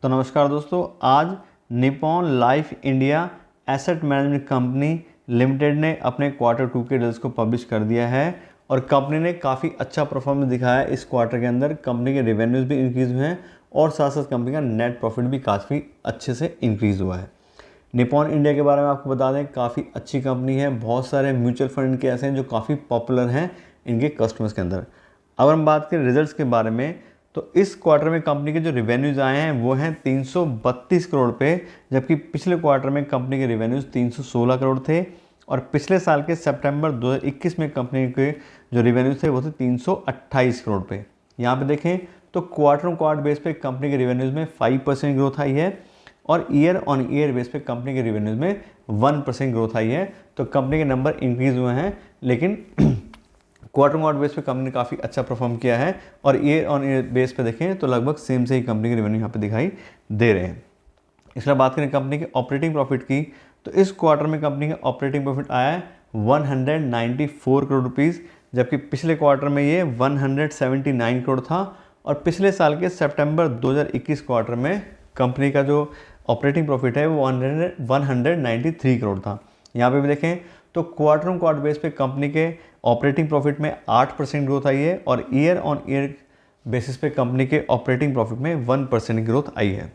तो नमस्कार दोस्तों, आज Nippon life India asset management company limited ने अपने Q2 के रिजल्ट्स को पब्लिश कर दिया है और कंपनी ने काफ़ी अच्छा परफॉर्मेंस दिखाया है। इस क्वार्टर के अंदर कंपनी के रेवेन्यूज़ भी इंक्रीज़ हुए हैं और साथ साथ कंपनी का नेट प्रॉफिट भी काफ़ी अच्छे से इंक्रीज़ हुआ है। निप्पॉन इंडिया के बारे में आपको बता दें, काफ़ी अच्छी कंपनी है। बहुत सारे म्यूचुअल फंड इनके ऐसे हैं जो काफ़ी पॉपुलर हैं इनके कस्टमर्स के अंदर। अगर हम बात करें रिजल्ट्स के बारे में, तो इस क्वार्टर में कंपनी के जो रिवेन्यूज़ आए हैं वो हैं 332 करोड़ पे, जबकि पिछले क्वार्टर में कंपनी के रिवेन्यूज़ 316 करोड़ थे और पिछले साल के सितंबर 2021 में कंपनी के जो रिवेन्यूज़ थे वो थे 328 करोड़ पे। यहाँ पे देखें तो क्वार्टर ऑन क्वार्टर बेस पे कंपनी के रिवेन्यूज़ में 5% ग्रोथ आई है और ईयर ऑन ईयर बेस पे कंपनी के रिवेन्यूज़ में 1% ग्रोथ आई है। तो कंपनी के नंबर इंक्रीज़ हुए हैं, लेकिन क्वार्टर ऑन क्वार्टर बेस पे कंपनी ने काफ़ी अच्छा परफॉर्म किया है और ईयर ऑन ईयर बेस पे देखें तो लगभग सेम से ही कंपनी के रेवेन्यू यहाँ पे दिखाई दे रहे हैं। इसके बाद बात करें कंपनी के ऑपरेटिंग प्रॉफिट की, तो इस क्वार्टर में कंपनी का ऑपरेटिंग प्रॉफिट आया है 194 करोड़ रुपीज़, जबकि पिछले क्वार्टर में ये 179 करोड़ था और पिछले साल के सितंबर 2021 क्वार्टर में कंपनी का जो ऑपरेटिंग प्रॉफिट है वो 193 करोड़ था। यहाँ पे भी देखें तो क्वार्टर ऑन क्वार्टर बेस पे कंपनी के ऑपरेटिंग प्रॉफिट में 8% ग्रोथ आई है और ईयर ऑन ईयर बेसिस पे कंपनी के ऑपरेटिंग प्रॉफिट में 1% ग्रोथ आई है।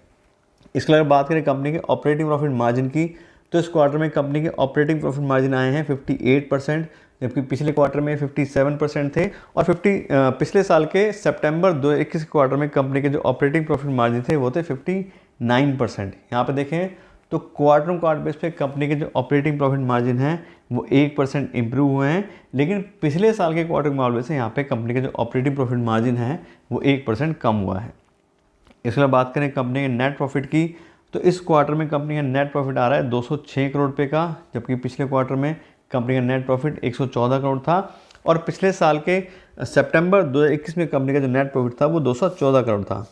इसके अलावा बात करें कंपनी के ऑपरेटिंग प्रॉफिट मार्जिन की, तो इस क्वार्टर में कंपनी के ऑपरेटिंग प्रॉफिट मार्जिन आए हैं 58%, जबकि पिछले क्वार्टर में 57% थे और पिछले साल के सितंबर 2021 क्वार्टर में कंपनी के जो ऑपरेटिंग प्रॉफिट मार्जिन थे वो थे 59%। यहाँ पे देखें तो क्वार्टर ऑन क्वार्टर बेस पे कंपनी के जो ऑपरेटिंग प्रॉफिट मार्जिन है वो 1% इंप्रूव हुए हैं, लेकिन पिछले साल के क्वार्टर के बेस से यहाँ पे कंपनी का जो ऑपरेटिंग प्रॉफिट मार्जिन है वो 1% कम हुआ है। इसके बाद बात करें कंपनी के नेट प्रॉफिट की, तो इस क्वार्टर में कंपनी का नेट प्रॉफिट आ रहा है 206 करोड़ रुपये का, जबकि पिछले क्वार्टर में कंपनी का नेट प्रॉफिट 114 करोड़ था और पिछले साल के सितंबर 2021 में कंपनी का जो नेट प्रॉफिट था वो 214 करोड़ था।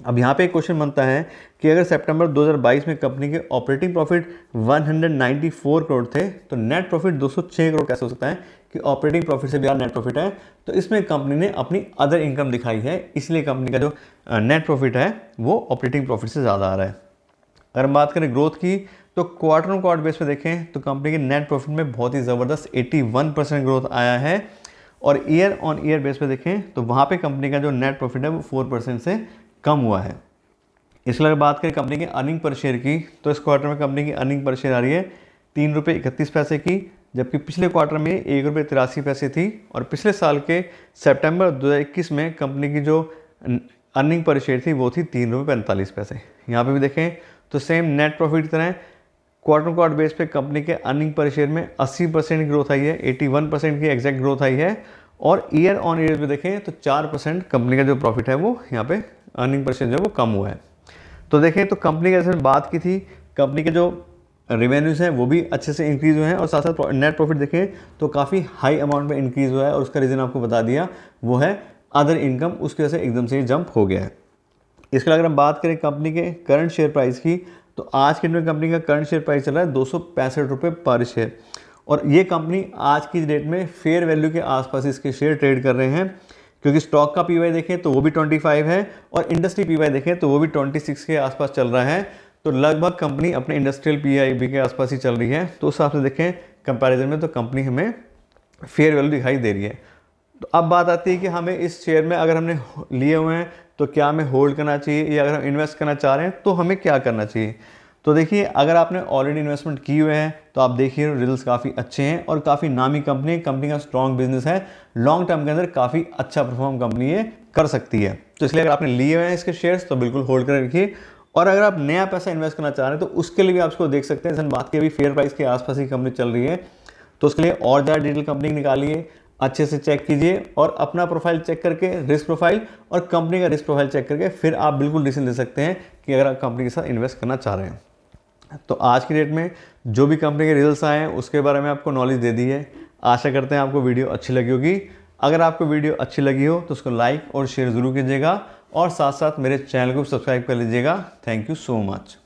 अब यहाँ पे एक क्वेश्चन बनता है कि अगर सितंबर 2022 में कंपनी के ऑपरेटिंग प्रॉफिट 194 करोड़ थे तो नेट प्रॉफिट 206 करोड़ कैसे हो सकता है कि ऑपरेटिंग प्रॉफिट से ज़्यादा नेट प्रॉफिट है। तो इसमें कंपनी ने अपनी अदर इनकम दिखाई है, इसलिए कंपनी का जो नेट प्रॉफिट है वो ऑपरेटिंग प्रॉफिट से ज़्यादा आ रहा है। अगर हम बात करें ग्रोथ की, तो क्वार्टर ऑन क्वार्टर बेस पे देखें तो कंपनी के नेट प्रॉफिट में बहुत ही ज़बरदस्त 81% ग्रोथ आया है और ईयर ऑन ईयर बेस पे देखें तो वहाँ पे कंपनी का जो नेट प्रॉफिट है वो 4% से कम हुआ है। इसके अलावा बात करें कंपनी के अर्निंग पर शेयर की, तो इस क्वार्टर में कंपनी की अर्निंग पर शेयर आ रही है 3 रुपये 31 पैसे की, जबकि पिछले क्वार्टर में 1 रुपये 83 पैसे थी और पिछले साल के सितंबर 2021 में कंपनी की जो अर्निंग पर शेयर थी वो थी 3 रुपये 45 पैसे। यहाँ पे भी देखें तो सेम नेट प्रॉफिट की तरह क्वार्टर क्वार्टर बेस पे कंपनी के अर्निंग पर शेयर में 80% ग्रोथ आई है, 81% की एग्जैक्ट ग्रोथ आई है और ईयर ऑन ईयर पे देखें तो 4% कंपनी का जो प्रॉफिट है वो यहाँ पे अर्निंग पर शेयर जो है वो कम हुआ है। तो देखें तो कंपनी की जैसे बात की थी, कंपनी के जो रेवेन्यूज़ हैं वो भी अच्छे से इंक्रीज़ हुए हैं और साथ साथ नेट प्रॉफिट देखें तो काफ़ी हाई अमाउंट में इंक्रीज़ हुआ है और उसका रीज़न आपको बता दिया, वो है अदर इनकम, उसकी वजह से एकदम से जंप हो गया है। इसके अलावा अगर हम बात करें कंपनी के करंट शेयर प्राइस की, तो आज के डेट में कंपनी का करंट शेयर प्राइस चल रहा है 265 रुपये पर शेयर और ये कंपनी आज की डेट में फेयर वैल्यू के आसपास इसके शेयर ट्रेड कर रहे हैं, क्योंकि स्टॉक का पीवाई देखें तो वो भी 25 है और इंडस्ट्री पीवाई देखें तो वो भी 26 के आसपास चल रहा है। तो लगभग कंपनी अपने इंडस्ट्रियल पीआईबी के आसपास ही चल रही है। तो उस हिसाब से देखें कंपैरिजन में तो कंपनी हमें फेयर वैल्यू दिखाई दे रही है। तो अब बात आती है कि हमें इस शेयर में अगर हमने लिए हुए हैं तो क्या हमें होल्ड करना चाहिए या अगर हम इन्वेस्ट करना चाह रहे हैं तो हमें क्या करना चाहिए। तो देखिए, अगर आपने ऑलरेडी इन्वेस्टमेंट की हुए हैं तो आप देखिए रिजल्ट्स काफ़ी अच्छे हैं और काफ़ी नामी कंपनी का स्ट्रॉन्ग बिजनेस है, लॉन्ग टर्म के अंदर काफ़ी अच्छा परफॉर्म कंपनी ये कर सकती है। तो इसलिए अगर आपने लिए हुए हैं इसके शेयर्स तो बिल्कुल होल्ड कर रखिए और अगर आप नया पैसा इन्वेस्ट करना चाह रहे हैं तो उसके लिए भी आप इसको देख सकते हैं। जैसे बात की अभी फेयर प्राइस के आसपास ही कंपनी चल रही है, तो उसके लिए और ज़्यादा डिटेल कंपनी निकालिए, अच्छे से चेक कीजिए और अपना प्रोफाइल चेक करके रिस्क प्रोफाइल और कंपनी का रिस्क प्रोफाइल चेक करके फिर आप बिल्कुल डिसीजन ले सकते हैं कि अगर आप कंपनी के साथ इन्वेस्ट करना चाह रहे हैं। तो आज की डेट में जो भी कंपनी के रिजल्ट्स आए हैं उसके बारे में आपको नॉलेज दे दी है। आशा करते हैं आपको वीडियो अच्छी लगी होगी। अगर आपको वीडियो अच्छी लगी हो तो उसको लाइक और शेयर ज़रूर कीजिएगा और साथ साथ मेरे चैनल को सब्सक्राइब कर लीजिएगा। Thank you so much.